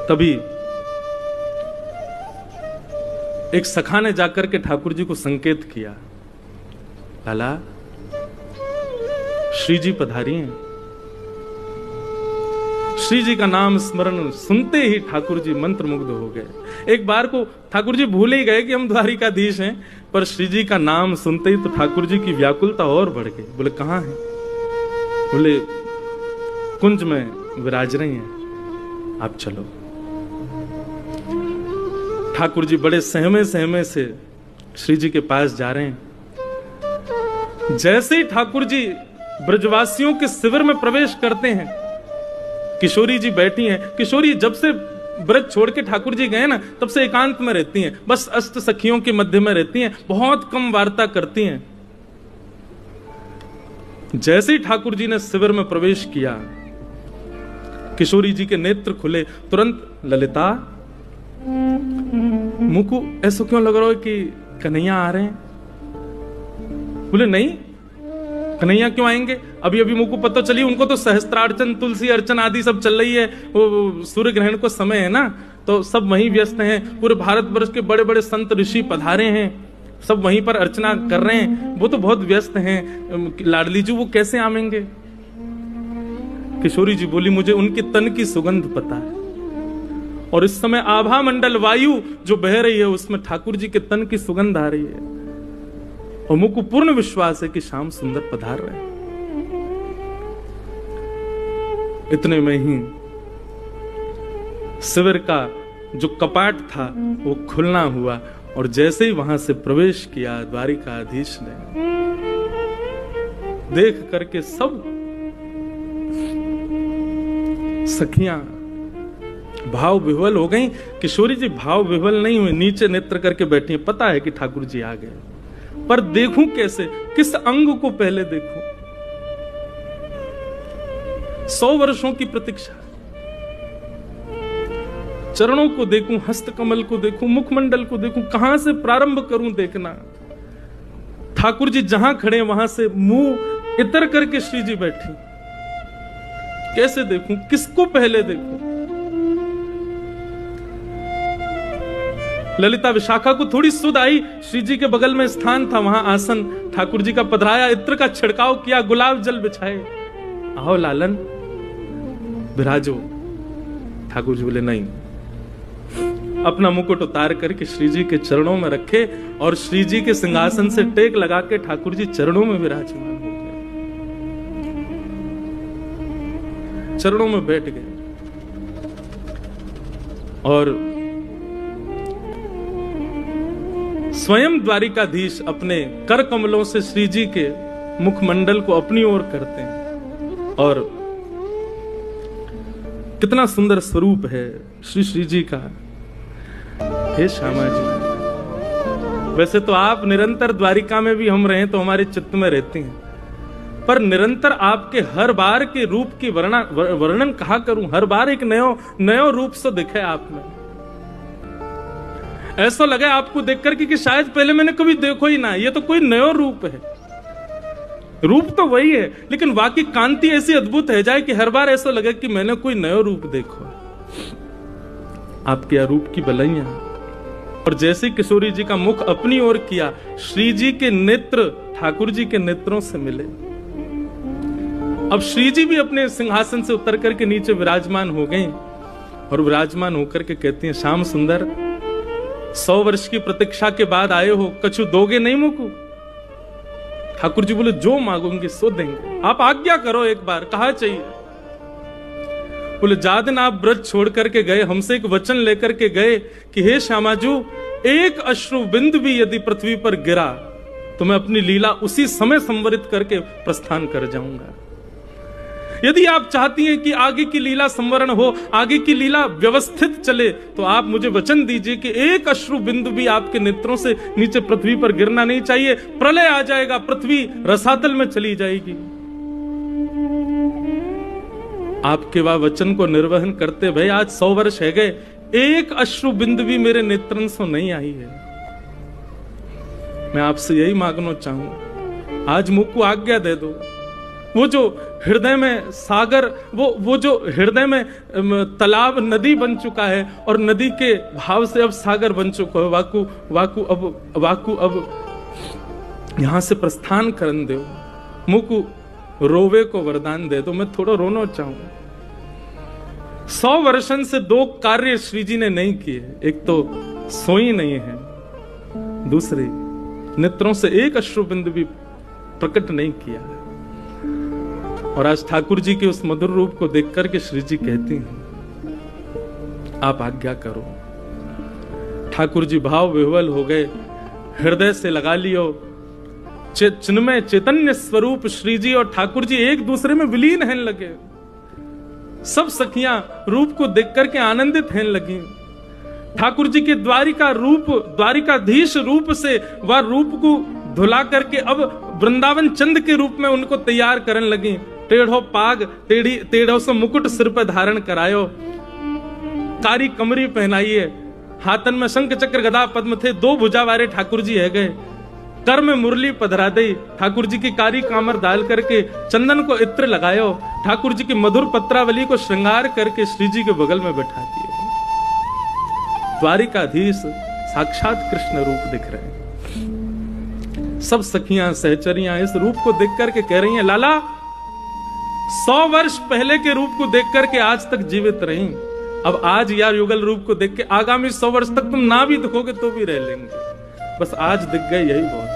तभी एक सखा ने जाकर के ठाकुर जी को संकेत किया, लाला श्री जी पधारी हैं। श्री जी का नाम स्मरण सुनते ही ठाकुर जी मंत्रमुग्ध हो गए। एक बार को ठाकुर जी भूल ही गए कि हम द्वारिकाधीश हैं, पर श्री जी का नाम सुनते ही तो ठाकुर जी की व्याकुलता और बढ़ गई। बोले कहां हैं? बोले कुंज में विराज रही हैं, आप चलो। ठाकुर जी बड़े सहमे सहमे से श्री जी के पास जा रहे हैं। जैसे ही ठाकुर जी ब्रजवासियों के शिविर में प्रवेश करते हैं, किशोरी जी बैठी हैं। किशोरी जब से ब्रज छोड़ के ठाकुर जी गए ना, तब से एकांत में रहती हैं, बस अष्ट सखियों के मध्य में रहती हैं, बहुत कम वार्ता करती हैं। जैसे ही ठाकुर जी ने शिविर में प्रवेश किया, किशोरी जी के नेत्र खुले। तुरंत ललिता, मुकु ऐसा क्यों लग रहा है कि कन्हैया आ रहे हैं? बोले नहीं, कन्हैया क्यों आएंगे? अभी अभी मुझको पता चली, उनको तो सहस्त्रार्चन, तुलसी अर्चन आदि सब चल रही है। वो सूर्य ग्रहण को समय है ना, तो सब वहीं व्यस्त हैं। पूरे भारतवर्ष के बड़े बड़े संत ऋषि पधारे हैं, सब वहीं पर अर्चना कर रहे हैं। वो तो बहुत व्यस्त हैं, लाडली जी वो कैसे आवेंगे? किशोरी जी बोली, मुझे उनके तन की सुगंध पता है, और इस समय आभा मंडल वायु जो बह रही है उसमें ठाकुर जी के तन की सुगंध आ रही है, और मुझको पूर्ण विश्वास है कि श्याम सुंदर पधार रहे हैं। इतने में ही शिविर का जो कपाट था वो खुलना हुआ, और जैसे ही वहां से प्रवेश किया द्वारिकाधीश ने, देख करके सब सखियां भाव विह्वल हो गई। किशोरी जी भाव विह्वल नहीं हुई, नीचे नेत्र करके बैठी हैं। पता है कि ठाकुर जी आ गए, पर देखूं कैसे, किस अंग को पहले देखूं? 100 वर्षों की प्रतीक्षा, चरणों को देखूं, हस्त कमल को देखूं, मुखमंडल को देखूं, कहां से प्रारंभ करूं देखना? ठाकुर जी जहां खड़े वहां से मुंह इतर करके श्री जी बैठी, कैसे देखूं, किसको पहले देखूं? ललिता विशाखा को थोड़ी सुध आई, श्री जी के बगल में स्थान था, वहां आसन, ठाकुर जी का पधराया, इत्र का छिड़काव किया, गुलाब जल बिछाए, आओ लालन विराजो। ठाकुर जी बोले नहीं, अपना मुकुट उतार करके श्री जी के चरणों में रखे, और श्री जी के सिंहासन से टेक लगा के ठाकुर जी चरणों में विराजमान हो गए, चरणों में बैठ गए। और स्वयं द्वारिकाधीश अपने कर कमलों से श्री जी के मुखमंडल को अपनी ओर करते हैं, और कितना सुंदर स्वरूप है श्री जी का। हे श्यामा जी, वैसे तो आप निरंतर द्वारिका में भी हम रहे तो हमारे चित्त में रहते हैं, पर निरंतर आपके हर बार के रूप की वर्णन कहा करूं? हर बार एक नयो रूप से दिखे आप में। ऐसा लगा आपको देखकर कि शायद पहले मैंने कभी देखो ही ना, ये तो कोई नया रूप है। रूप तो वही है, लेकिन वाकई कांति ऐसी अद्भुत है जाए कि हर बार ऐसा लगे कि मैंने कोई नया रूप देखो। आपके रूप की बलैया। और जैसे किशोरी जी का मुख अपनी ओर किया, श्री जी के नेत्र ठाकुर जी के नेत्रों से मिले। अब श्री जी भी अपने सिंहासन से उतर करके नीचे विराजमान हो गए, और विराजमान होकर के कहती हैं, श्याम सुंदर 100 वर्ष की प्रतीक्षा के बाद आए हो, कछु दोगे नहीं मुझको? ठाकुर जी बोले, जो मांगोगे सो देंगे, आप आज्ञा करो एक बार, कहा चाहिए? बोले, जा दिन आप ब्रज छोड़ करके गए, हमसे एक वचन लेकर के गए कि हे श्यामाजू, एक अश्रु बिंदु भी यदि पृथ्वी पर गिरा तो मैं अपनी लीला उसी समय संवरित करके प्रस्थान कर जाऊंगा। यदि आप चाहती हैं कि आगे की लीला संवरण हो, आगे की लीला व्यवस्थित चले, तो आप मुझे वचन दीजिए कि एक अश्रु बिंदु भी आपके नेत्रों से नीचे पृथ्वी पर गिरना नहीं चाहिए। प्रलय आ जाएगा, पृथ्वी रसातल में चली जाएगी। आपके वह वचन को निर्वहन करते भाई आज 100 वर्ष है गए, एक अश्रु बिंदु भी मेरे नेत्रन से नहीं आई है। मैं आपसे यही मांगना चाहूं, आज मुझको आज्ञा दे दो। वो जो हृदय में सागर, वो जो हृदय में तालाब नदी बन चुका है और नदी के भाव से अब सागर बन चुका है। वाकु अब यहां से प्रस्थान करन दो, मुकु रोवे को वरदान दे दो। मैं थोड़ा रोना चाहूं। 100 वर्षन से 2 कार्य श्री जी ने नहीं किए। एक तो सोई नहीं है, दूसरी नेत्रों से एक अश्रु बिंदु भी प्रकट नहीं किया है। और आज ठाकुर जी के उस मधुर रूप को देख करके श्री जी कहती हैं, आप आज्ञा करो। ठाकुर जी भाव विह्वल हो गए, हृदय से लगा लियो। चिन्मय चैतन्य स्वरूप श्री जी और ठाकुर जी एक दूसरे में विलीन होने लगे। सब सखियां रूप को देख करके आनंदित होने लगी। ठाकुर जी के द्वारिकाधीश रूप से वह रूप को धुला करके अब वृंदावन चंद के रूप में उनको तैयार करने लगी। टेढ़ो पाग टेढ़ो से मुकुट सिर पर धारण करायो, कारी कमरी पहनाइए, हाथन में शंख चक्र गदा पद्म थे, 2 भुजा वाले ठाकुर जी है गए। कर में मुरली पधरा दई, ठाकुर जी की कारी कामर डाल करके चंदन को इत्र लगायो, ठाकुर जी की मधुर पत्रावली को श्रृंगार करके श्री जी के बगल में बैठा दिए। द्वारिकाधीश साक्षात कृष्ण रूप दिख रहे हैं। सब सखियां सहचरियां इस रूप को देख करके कह रही हैं, लाला 100 वर्ष पहले के रूप को देख करके आज तक जीवित रही। अब आज यार युगल रूप को देख के आगामी 100 वर्ष तक तुम ना भी दिखोगे तो भी रह लेंगे। बस आज दिख गए, यही बहुत।